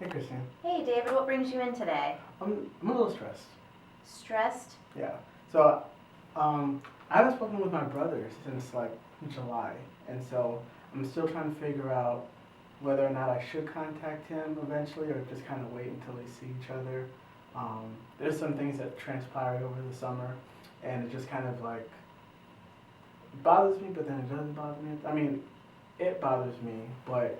Hey, Christine. Hey, David, what brings you in today? I'm a little stressed. Stressed? Yeah. So, I haven't spoken with my brother since like July, and so I'm still trying to figure out whether or not I should contact him eventually, or just kind of wait until we see each other. There's some things that transpired over the summer, and it just kind of like bothers me, but then it doesn't bother me. I mean, it bothers me, but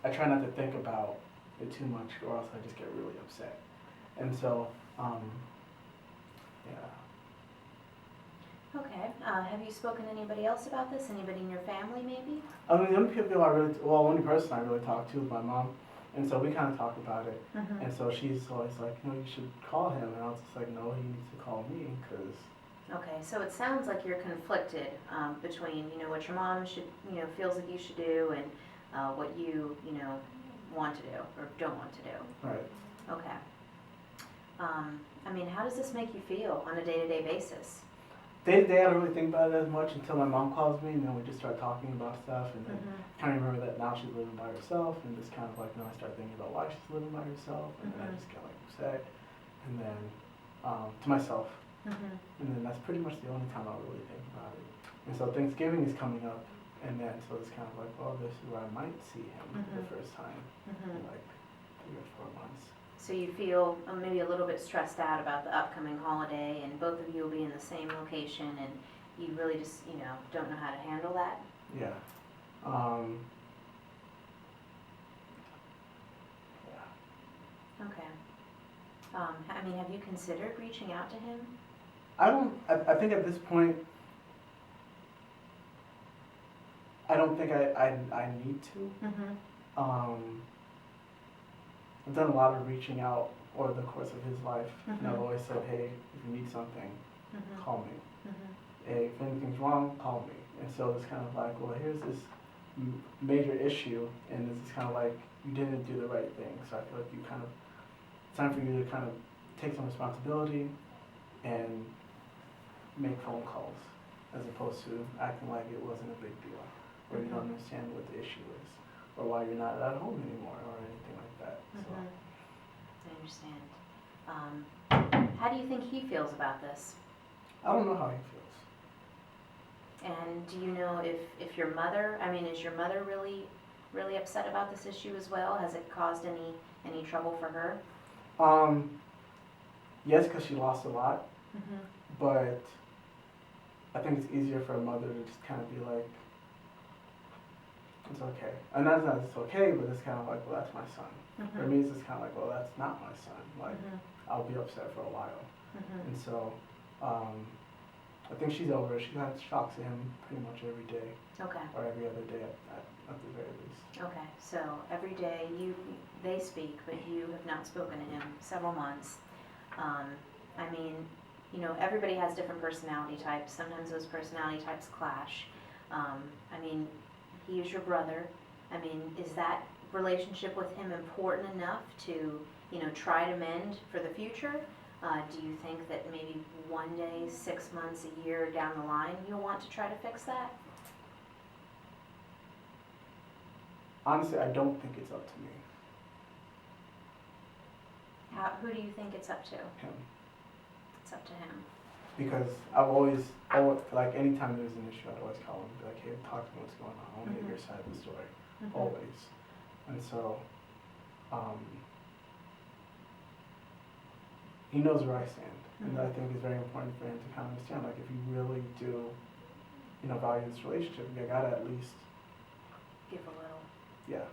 I try not to think about it too much, or else I just get really upset. And so, um, yeah. Okay. Have you spoken to anybody else about this? Anybody in your family, maybe? I mean, the only people I really, well, only person I really talk to is my mom, and so we kind of talk about it. Mm-hmm. And so she's always like, you should call him, and I was just like, no, he needs to call me, because Okay, so it sounds like you're conflicted between, what your mom should, feels like you should do and what you, want to do or don't want to do. right. Okay. How does this make you feel on a day-to-day basis? Day to day, I don't really think about it as much until my mom calls me, and then we just start talking about stuff, and then Mm-hmm. kind of remember that now she's living by herself, and just kind of like, then I start thinking about why she's living by herself, and then I just get like upset, and then to myself. Mm-hmm. And then that's pretty much the only time I really think about it. And so Thanksgiving is coming up, and then so it's kind of like, well, this is where I might see him for the first time Mm-hmm. in like 3 or 4 months. So you feel maybe a little bit stressed out about the upcoming holiday, and both of you will be in the same location, and you really just, don't know how to handle that? Yeah. Yeah. Okay. Have you considered reaching out to him? I think at this point, I don't think I need to. Mm-hmm. Um, I've done a lot of reaching out over the course of his life, and I've always said, hey, if you need something, Mm-hmm. call me. Mm-hmm. Hey, if anything's wrong, call me. And so it's kind of like, well, here's this major issue, and it's kind of like you didn't do the right thing. So I feel like it's time for you to kind of take some responsibility and make phone calls, as opposed to acting like it wasn't a big deal, or you don't understand what the issue is, or why you're not at home anymore, or anything like that. So. Mm-hmm. I understand. How do you think he feels about this? I don't know how he feels. And do you know if your mother, is your mother really, really upset about this issue as well? Has it caused any trouble for her? Yes, because she lost a lot, Mm-hmm. but I think it's easier for a mother to just kind of be like, it's okay. And not that it's okay, but it's kind of like, well, that's my son. Mm-hmm. For me, it's just kind of like, well, that's not my son. Like, Mm-hmm. I'll be upset for a while. Mm-hmm. And so, I think she's over it. She kind of talks to him pretty much every day, Okay. or every other day at the very least. Okay. So every day they speak, but you have not spoken to him several months. Everybody has different personality types. Sometimes those personality types clash. He is your brother. Is that relationship with him important enough to, try to mend for the future? Do you think that maybe one day, 6 months, a year down the line, you'll want to try to fix that? Honestly, I don't think it's up to me. Who do you think it's up to? Him. It's up to him. Because like anytime there's an issue, I'd always call him and be like, hey, talk to me, what's going on? I want to get your side of the story. Mhm. Always. And so, he knows where I stand. And I think it's very important for him to kind of understand, like, if you really do, value this relationship, you gotta at least, Give a little. yeah.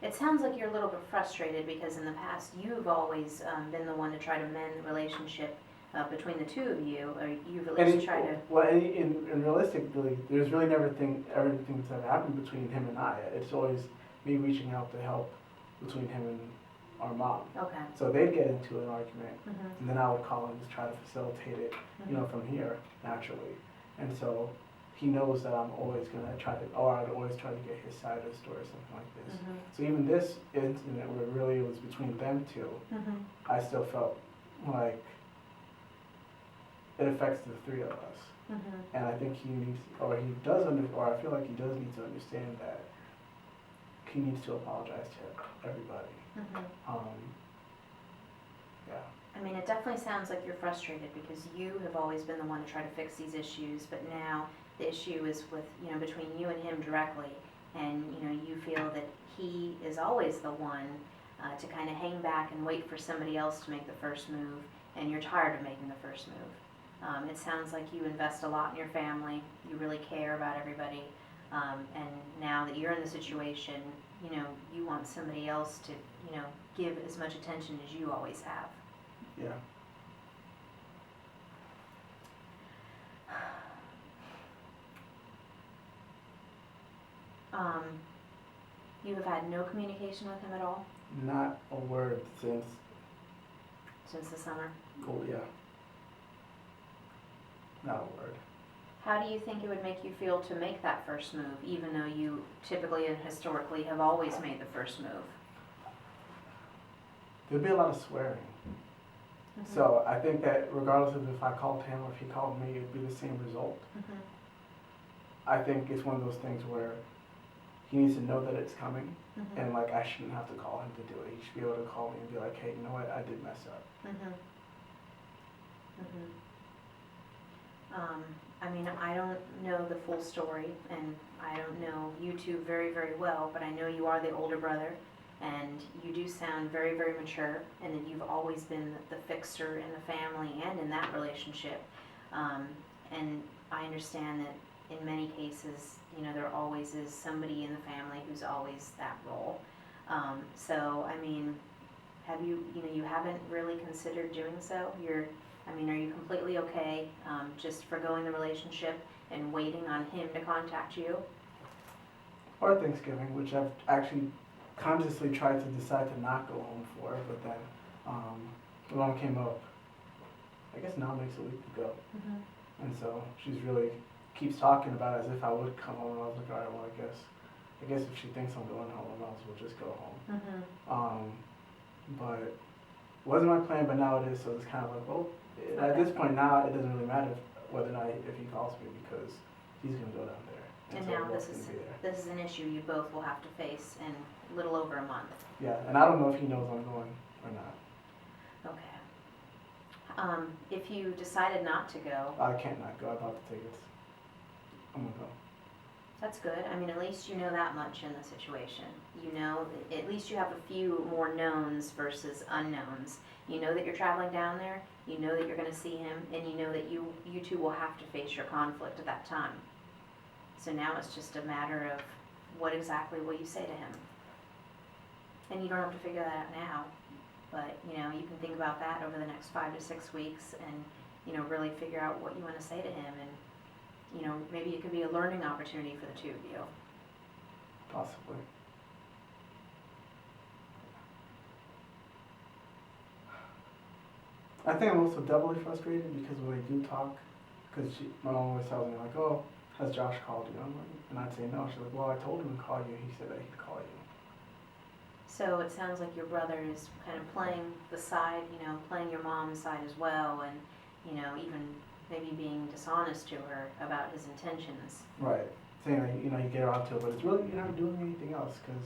It sounds like you're a little bit frustrated because in the past you've always been the one to try to mend the relationship between the two of you, or you've at least tried to. Well, in realistically, there's really never everything that's ever happened between him and I. It's always me reaching out to help between him and our mom. Okay. So they'd get into an argument, Mhm. and then I would call and just try to facilitate it, Mhm. from here naturally. And so he knows that I'm always gonna I'd always try to get his side of the story or something like this. Mhm. So even this incident where really it was between them two, Mhm. I still felt like it affects the three of us. Mhm. And I think or I feel like he does need to understand that he needs to apologize to everybody. Mhm. Yeah. I mean, it definitely sounds like you're frustrated because you have always been the one to try to fix these issues, but now the issue is with, between you and him directly, and, you feel that he is always the one to kind of hang back and wait for somebody else to make the first move, and you're tired of making the first move. It sounds like you invest a lot in your family, you really care about everybody, and now that you're in the situation, you want somebody else to, give as much attention as you always have. Yeah. You have had no communication with him at all Not a word since, since the summer? oh yeah. Not a word. How do you think it would make you feel to make that first move, even though you typically and historically have always made the first move? There'd be a lot of swearing. Mhm. So I think that regardless of if I called him or if he called me, it'd be the same result. Mhm. I think it's one of those things where he needs to know that it's coming, Mhm. and like I shouldn't have to call him to do it. He should be able to call me and be like, hey, you know what, I did mess up. Mhm. Mhm. I mean, I don't know the full story, and I don't know you two very, very well, but I know you are the older brother, and you do sound very, very mature, and that you've always been the fixer in the family and in that relationship. And I understand that in many cases, there always is somebody in the family who's always that role. So, I mean, have you, you haven't really considered doing so? Are you completely okay, just forgoing the relationship and waiting on him to contact you? Or Thanksgiving, which I've actually consciously tried to decide to not go home for, but then the mom came up, I guess now makes a week ago. Mhm. And so she's really keeps talking about it as if I would come home. And I was like, all right, well, I guess if she thinks I'm going home, I might as well just go home. Mhm. But it wasn't my plan, but now it is. So it's kind of like, well, at Okay. this point now, it doesn't really matter whether or not if he calls me because he's gonna go down there, And so now we're both this is gonna be there. this is an issue you both will have to face in a little over a month. Yeah, and I don't know if he knows I'm going or not. Okay. If you decided not to go, I can't not go. I bought the tickets. I'm gonna go. that's good. I mean, at least you know that much in the situation. At least you have a few more knowns versus unknowns. You know that you're traveling down there, you know that you're going to see him, and you know that you two will have to face your conflict at that time. So now it's just a matter of what exactly will you say to him. And you don't have to figure that out now, but you can think about that over the next 5 to 6 weeks, and really figure out what you want to say to him, and maybe it could be a learning opportunity for the two of you. Possibly. I think I'm also doubly frustrated because when they do talk, because my mom always tells me like, oh, has Josh called you? I'm like, and I'd say no. She's like, well, I told him to call you. He said that he'd call you. So it sounds like your brother is kind of playing the side, playing your mom's side as well, and even maybe being dishonest to her about his intentions. Right. Saying that, you get around to it, but it's really, you're not doing anything else because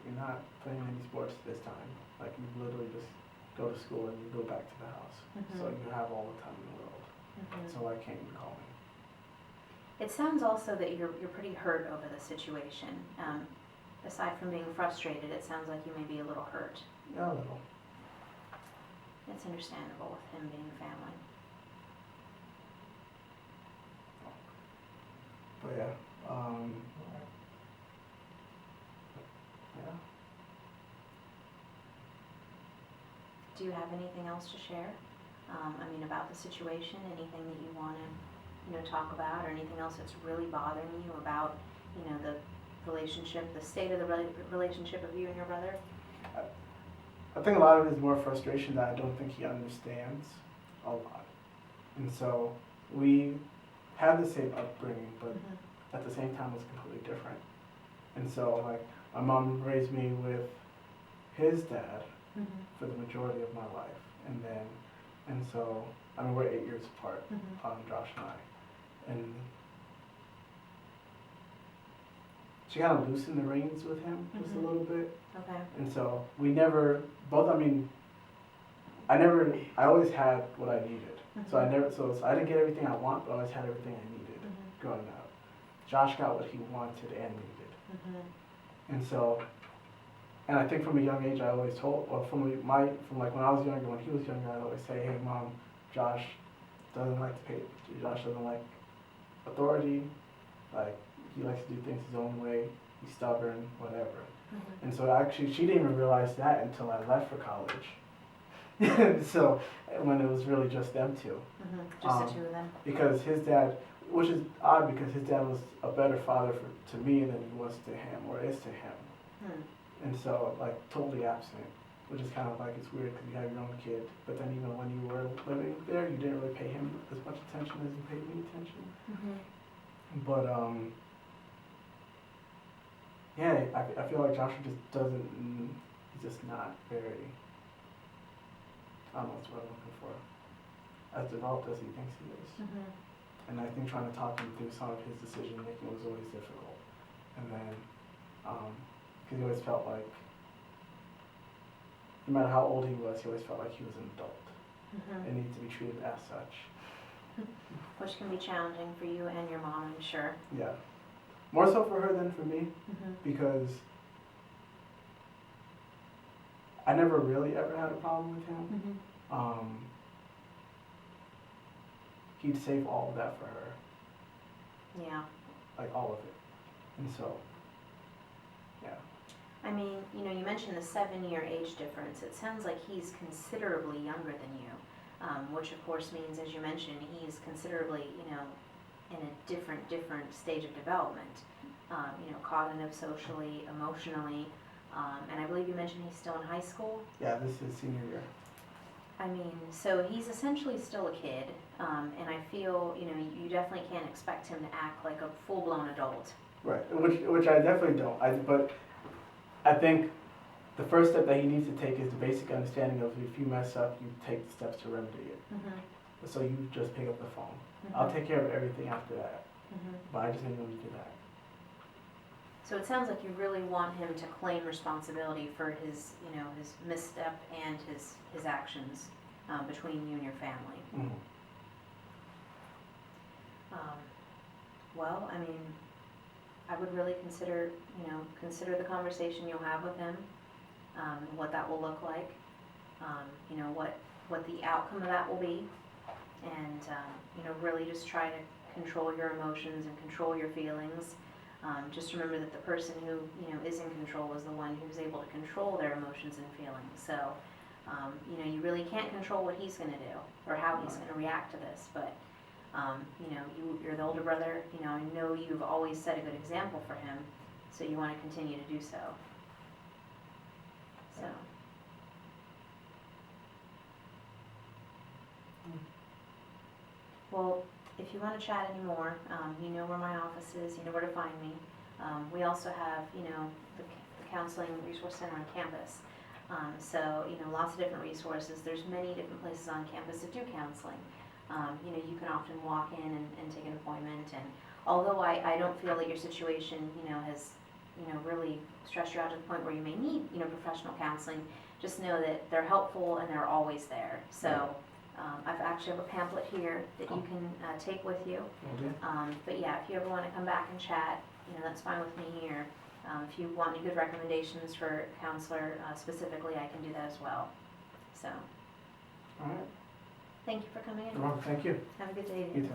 you're not playing any sports this time. Like, you literally just go to school and you go back to the house. Mhm. So you have all the time in the world. Mhm. So why can't you call me? It sounds also that you're pretty hurt over the situation. Aside from being frustrated, it sounds like you may be a little hurt. Yeah, a little. It's understandable with him being family. But yeah. Yeah. Do you have anything else to share? About the situation, anything that you want to, talk about, or anything else that's really bothering you about, the relationship, the state of the relationship of you and your brother? I think a lot of it is more frustration that I don't think he understands a lot. And so we had the same upbringing, but Mhm. at the same time it's completely different. And so like my mom raised me with his dad Mhm. for the majority of my life. And so we're 8 years apart, Mhm. Josh and I. And she kind of loosened the reins with him just a Mhm. little bit. Okay. And so we never, both, I mean, I always had what I needed. So I didn't get everything I want, but I always had everything I needed Mhm. growing up. Josh got what he wanted and needed. Mhm. And so, and I think from a young age, I always told, or from like when I was younger, when he was younger, I'd always say, hey mom, Josh doesn't like to pay, Josh doesn't like authority, like, he likes to do things his own way, he's stubborn, whatever. Mhm. And so actually, she didn't even realize that until I left for college. So, when it was really just them two. Mhm. Just the Um, two of them. Because his dad, which is odd because his dad was a better father to me than he was to him, or is to him. Hmm. And so, like, totally absent, which is kind of like, it's weird because you have your own kid, but then even when you were living there, you didn't really pay him as much attention as you paid me attention. Mhm. But, yeah, I feel like Joshua just doesn't, he's just not very, I don't know what's what I'm looking for, as developed as he thinks he is. Mhm. And I think trying to talk him through some of his decision making was always difficult. And then, because he always felt like, no matter how old he was, he always felt like he was an adult Mhm. and needed to be treated as such. Which can be challenging for you and your mom, I'm sure. Yeah. More so for her than for me, Mhm. because I never really ever had a problem with him. Mhm. He'd save all of that for her, Yeah. like all of it. And so, yeah. I mean, you mentioned the 7-year age difference. It sounds like he's considerably younger than you, which of course means, as you mentioned, he's considerably, in a different stage of development. Cognitive, socially, emotionally, and I believe you mentioned he's still in high school. Yeah, this is senior year. I mean, so he's essentially still a kid, and I feel, you definitely can't expect him to act like a full-blown adult. Right, which I definitely don't. But I think the first step that he needs to take is the basic understanding of if you mess up, you take the steps to remedy it. Mm-hmm. So you just pick up the phone. Mm-hmm. I'll take care of everything after that, Mm-hmm. but I just need him to do that. So it sounds like you really want him to claim responsibility for his, his misstep and his actions between you and your family. Mm-hmm. Well, I mean, I would really consider the conversation you'll have with him, what that will look like, what the outcome of that will be, and, really just try to control your emotions and control your feelings. Just remember that the person who, is in control is the one who's able to control their emotions and feelings. So, you really can't control what he's going to do or how he's going to react to this, but you're the older brother. I know you've always set a good example for him, so you want to continue to do so. So. Well, if you want to chat anymore, you know where my office is. You know where to find me. We also have, the counseling resource center on campus. So, lots of different resources. There's many different places on campus that do counseling. You can often walk in and take an appointment, and although I don't feel that your situation, has, really stressed you out to the point where you may need, professional counseling, just know that they're helpful and they're always there. So I've actually have a pamphlet here that you can take with you. Okay. But yeah, if you ever want to come back and chat, that's fine with me here. If you want any good recommendations for a counselor specifically, I can do that as well. So. All right. Thank you for coming in. Well, thank you. Have a good day. You too.